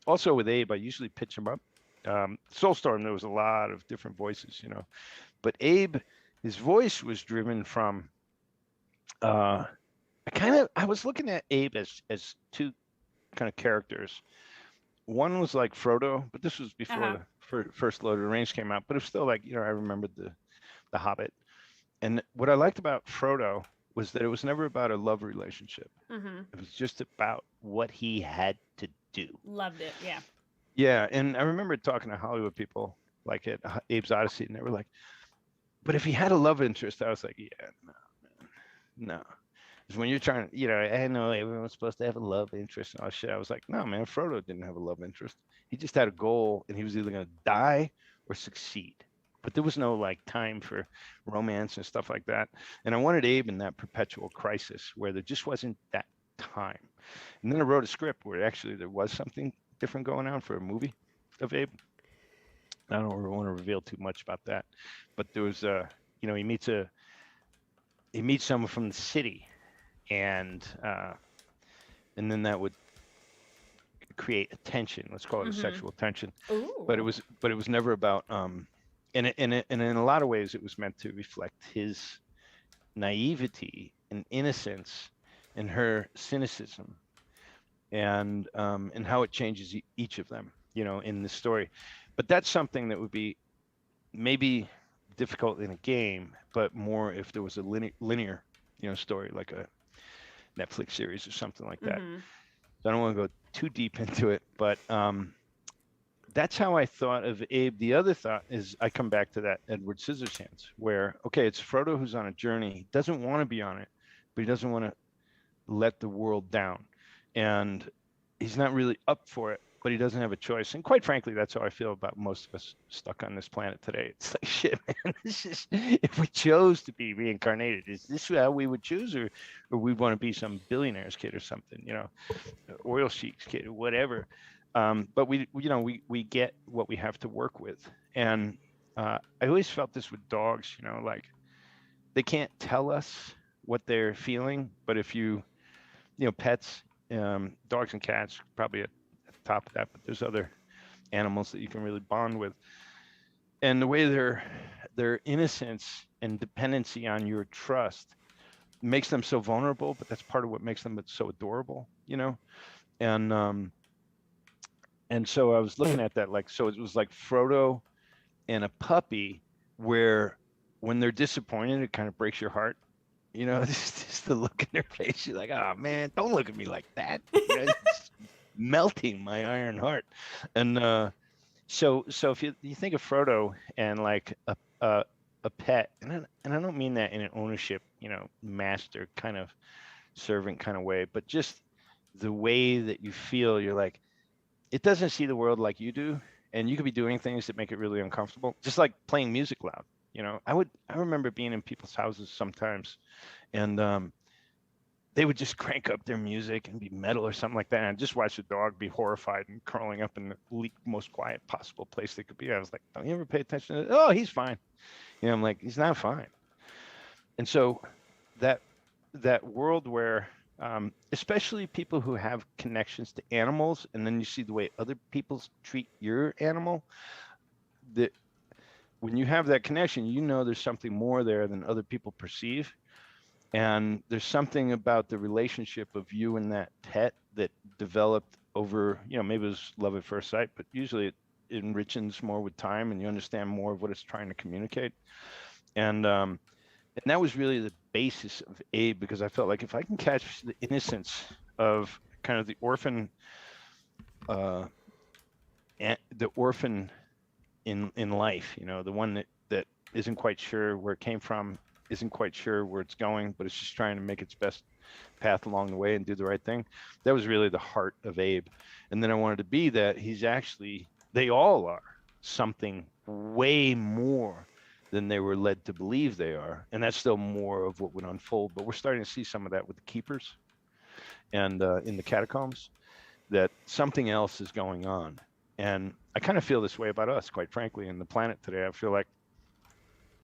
Also with Abe, I usually pitch him up. Soulstorm, there was a lot of different voices, but Abe, his voice was driven from. Uh, I was looking at Abe as two kind of characters. One was like Frodo, but this was before Uh-huh. the first Lord of the Rings came out. But it was still like I remembered the Hobbit. And what I liked about Frodo was that it was never about a love relationship. Mm-hmm. It was just about what he had to do. Loved it. Yeah. Yeah, and I remember talking to Hollywood people like at Abe's Odyssey, and they were like, "But if he had a love interest," I was like, "Yeah, no, no." Because when you're trying to, I know everyone's supposed to have a love interest and all that shit. I was like, "No, man, Frodo didn't have a love interest. He just had a goal, and he was either gonna die or succeed." But there was no like time for romance and stuff like that. And I wanted Abe in that perpetual crisis where there just wasn't that time. And then I wrote a script where actually there was something different going on for a movie of Abe. I don't want to reveal too much about that, but there was he meets someone from the city, and then that would create a tension. Let's call it a Mm-hmm. sexual tension. But it Ooh. was but it was never about and in a lot of ways it was meant to reflect his naivety and innocence and her cynicism and how it changes each of them, in the story. But that's something that would be maybe difficult in a game, but more if there was a linear, story like a Netflix series or something like that. Mm-hmm. So I don't want to go too deep into it, but that's how I thought of Abe. The other thought is I come back to that Edward Scissorhands, where okay, it's Frodo who's on a journey. He doesn't want to be on it, but he doesn't want to let the world down, and he's not really up for it, but he doesn't have a choice. And quite frankly, that's how I feel about most of us stuck on this planet today. It's like shit, man. This is if we chose to be reincarnated, is this how we would choose, or we want to be some billionaire's kid or something, oil sheik's kid or whatever. But we get what we have to work with, and I always felt this with dogs. Like they can't tell us what they're feeling, but if pets, dogs and cats probably at the top of that, but there's other animals that you can really bond with, and the way their innocence and dependency on your trust makes them so vulnerable, but that's part of what makes them so adorable. And so I was looking at that like so it was like Frodo and a puppy where when they're disappointed it kind of breaks your heart. Just the look in their face. You're like, oh man, don't look at me like that. It's melting my iron heart. And so if you think of Frodo and like a pet, and I don't mean that in an ownership, master kind of servant kind of way, but just the way that you feel, you're like, it doesn't see the world like you do, and you could be doing things that make it really uncomfortable, just like playing music loud. I remember being in people's houses sometimes, and they would just crank up their music and be metal or something like that. And I'd just watch the dog be horrified and curling up in the most quiet possible place they could be. I was like, don't you ever pay attention to that? Oh, he's fine. I'm like, he's not fine. And so that that world where especially people who have connections to animals, and then you see the way other people treat your animal, that when you have that connection, there's something more there than other people perceive. And there's something about the relationship of you and that pet that developed over, maybe it was love at first sight, but usually it enriches more with time and you understand more of what it's trying to communicate. And that was really the basis of Abe, because I felt like if I can catch the innocence of kind of uh, the orphan in life, the one that isn't quite sure where it came from, isn't quite sure where it's going, but it's just trying to make its best path along the way and do the right thing. That was really the heart of Abe. And then I wanted to be that they all are something way more than they were led to believe they are. And that's still more of what would unfold. But we're starting to see some of that with the keepers and in the catacombs, that something else is going on. And I kind of feel this way about us, quite frankly, in the planet today. I feel like